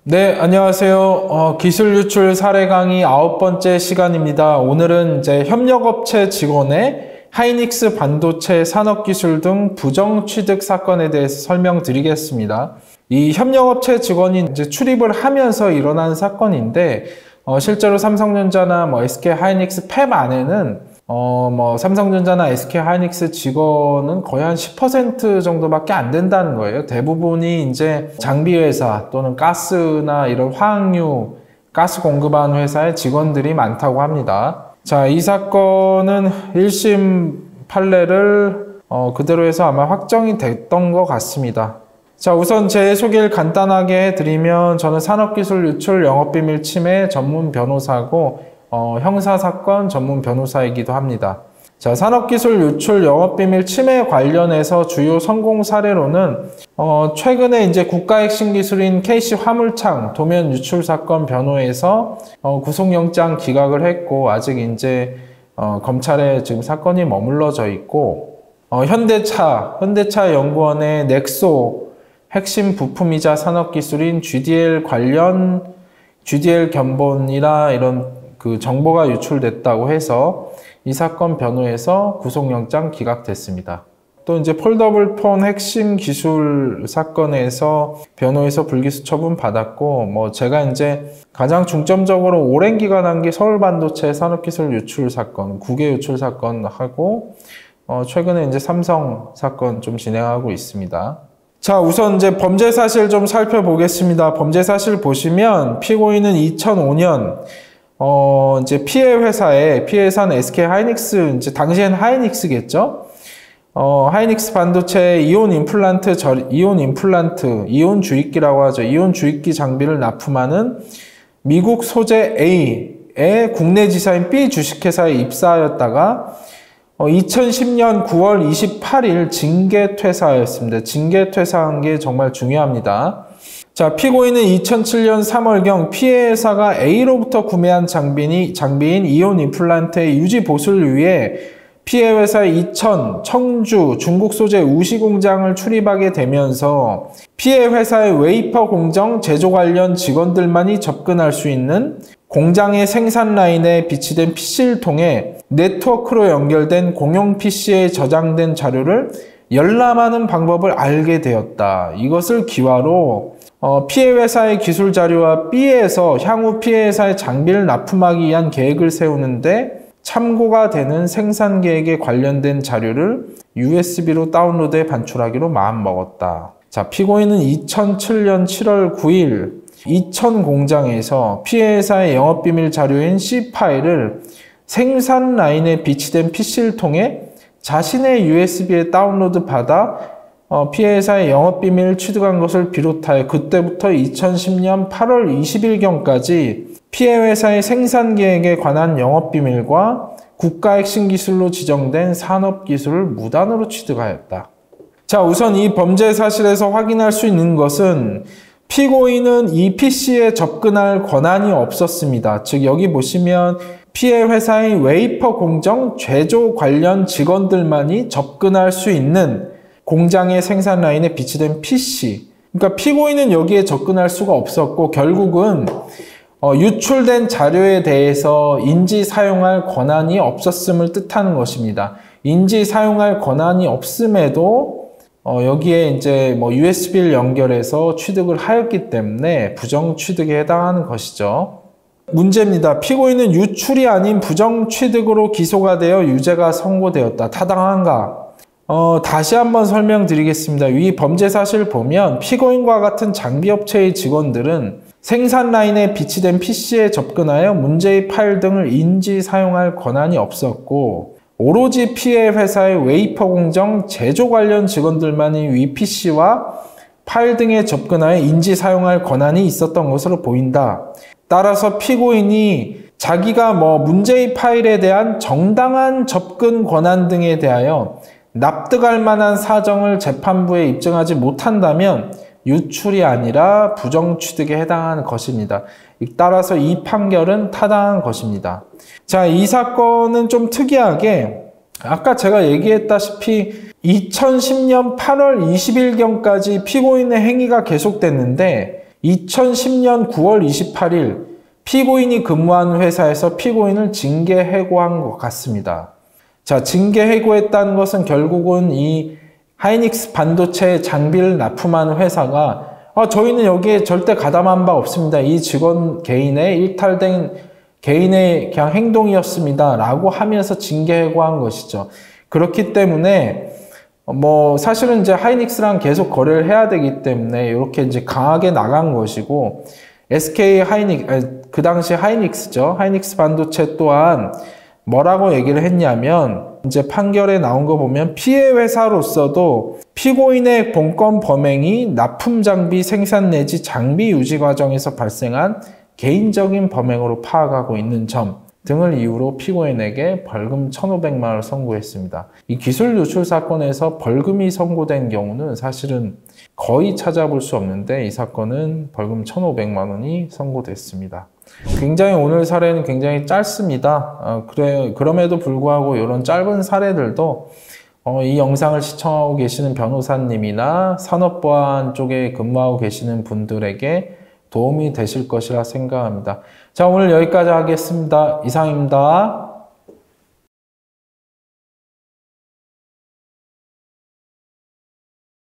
네, 안녕하세요. 기술 유출 사례 강의 9번째 시간입니다. 오늘은 이제 협력업체 직원의 하이닉스 반도체 산업기술 등 부정 취득 사건에 대해서 설명드리겠습니다. 이 협력업체 직원이 이제 출입을 하면서 일어난 사건인데, 실제로 삼성전자나 SK 하이닉스 팹 안에는 삼성전자나 SK 하이닉스 직원은 거의 한 10% 정도밖에 안 된다는 거예요. 대부분이 이제 장비회사 또는 가스나 이런 화학류, 가스 공급하는 회사의 직원들이 많다고 합니다. 자, 이 사건은 1심 판례를 그대로 해서 아마 확정이 됐던 것 같습니다. 자, 우선 제 소개를 간단하게 해드리면 저는 산업기술 유출 영업비밀 침해 전문 변호사고 형사사건 전문 변호사이기도 합니다. 자, 산업기술 유출 영업비밀 침해 관련해서 주요 성공 사례로는 최근에 이제 국가핵심기술인 KC 화물창 도면 유출 사건 변호에서 구속영장 기각을 했고 아직 이제 검찰에 지금 사건이 머물러져 있고 현대차 연구원의 넥소 핵심 부품이자 산업기술인 GDL 견본이나 이런 그 정보가 유출됐다고 해서 이 사건 변호에서 구속영장 기각됐습니다. 또 이제 폴더블 폰 핵심 기술 사건에서 변호에서 불기소 처분 받았고, 제가 이제 가장 중점적으로 오랜 기간 한 게 서울반도체 산업기술 유출 사건, 국외 유출 사건 하고, 최근에 이제 삼성 사건 좀 진행하고 있습니다. 자, 우선 이제 범죄 사실 좀 살펴보겠습니다. 범죄 사실 보시면 피고인은 2005년 이제 피해 회사는 SK 하이닉스, 이제 당시엔 하이닉스겠죠? 하이닉스 반도체 이온 주입기라고 하죠. 이온 주입기 장비를 납품하는 미국 소재 A의 국내 지사인 B 주식회사에 입사하였다가 2010년 9월 28일 징계 퇴사하였습니다. 징계 퇴사한 게 정말 중요합니다. 자, 피고인은 2007년 3월경 피해 회사가 A로부터 구매한 장비인 이온 임플란트의 유지 보수를 위해 피해 회사의 이천, 청주, 중국 소재 우시 공장을 출입하게 되면서 피해 회사의 웨이퍼 공정 제조 관련 직원들만이 접근할 수 있는 공장의 생산 라인에 비치된 PC를 통해 네트워크로 연결된 공용 PC에 저장된 자료를 열람하는 방법을 알게 되었다. 이것을 기화로 피해 회사의 기술 자료와 B에서 향후 피해 회사의 장비를 납품하기 위한 계획을 세우는데 참고가 되는 생산 계획에 관련된 자료를 USB로 다운로드해 반출하기로 마음먹었다. 자, 피고인은 2007년 7월 9일 이천 공장에서 피해 회사의 영업비밀 자료인 C 파일을 생산 라인에 비치된 PC를 통해 자신의 USB에 다운로드 받아 피해 회사의 영업비밀을 취득한 것을 비롯하여 그때부터 2010년 8월 20일경까지 피해 회사의 생산 계획에 관한 영업비밀과 국가 핵심 기술로 지정된 산업기술을 무단으로 취득하였다. 자, 우선 이 범죄 사실에서 확인할 수 있는 것은 피고인은 이 PC에 접근할 권한이 없었습니다. 즉 여기 보시면 피해 회사의 웨이퍼 공정 제조 관련 직원들만이 접근할 수 있는 공장의 생산 라인에 비치된 PC. 그러니까 피고인은 여기에 접근할 수가 없었고 결국은 유출된 자료에 대해서 인지 사용할 권한이 없었음을 뜻하는 것입니다. 인지 사용할 권한이 없음에도 여기에 이제 USB를 연결해서 취득을 하였기 때문에 부정 취득에 해당하는 것이죠. 문제입니다. 피고인은 유출이 아닌 부정 취득으로 기소가 되어 유죄가 선고되었다. 타당한가? 다시 한번 설명드리겠습니다. 이 범죄 사실을 보면 피고인과 같은 장비업체의 직원들은 생산 라인에 비치된 PC에 접근하여 문제의 파일 등을 인지 사용할 권한이 없었고 오로지 피해 회사의 웨이퍼 공정 제조 관련 직원들만이 위 PC와 파일 등에 접근하여 인지 사용할 권한이 있었던 것으로 보인다. 따라서 피고인이 자기가 문제의 파일에 대한 정당한 접근 권한 등에 대하여 납득할 만한 사정을 재판부에 입증하지 못한다면 유출이 아니라 부정 취득에 해당하는 것입니다. 따라서 이 판결은 타당한 것입니다. 자, 이 사건은 좀 특이하게 아까 제가 얘기했다시피 2010년 8월 20일경까지 피고인의 행위가 계속됐는데 2010년 9월 28일 피고인이 근무하는 회사에서 피고인을 징계 해고한 것 같습니다. 자, 징계 해고했다는 것은 결국은 이 하이닉스 반도체 장비를 납품하는 회사가 저희는 여기에 절대 가담한 바 없습니다. 이 직원 개인의 일탈된 개인의 그냥 행동이었습니다. 라고 하면서 징계 해고한 것이죠. 그렇기 때문에 사실은 이제 하이닉스랑 계속 거래를 해야 되기 때문에 이렇게 이제 강하게 나간 것이고, SK 그 당시 하이닉스죠. 하이닉스 반도체 또한 뭐라고 얘기를 했냐면, 이제 판결에 나온 거 보면 피해 회사로서도 피고인의 본건 범행이 납품 장비 생산 내지 장비 유지 과정에서 발생한 개인적인 범행으로 파악하고 있는 점 등을 이유로 피고인에게 벌금 1,500만 원을 선고했습니다. 이 기술 유출 사건에서 벌금이 선고된 경우는 사실은 거의 찾아볼 수 없는데 이 사건은 벌금 1,500만 원이 선고됐습니다. 굉장히 오늘 사례는 굉장히 짧습니다. 그럼에도 불구하고 이런 짧은 사례들도 이 영상을 시청하고 계시는 변호사님이나 산업보안 쪽에 근무하고 계시는 분들에게 도움이 되실 것이라 생각합니다. 자, 오늘 여기까지 하겠습니다. 이상입니다.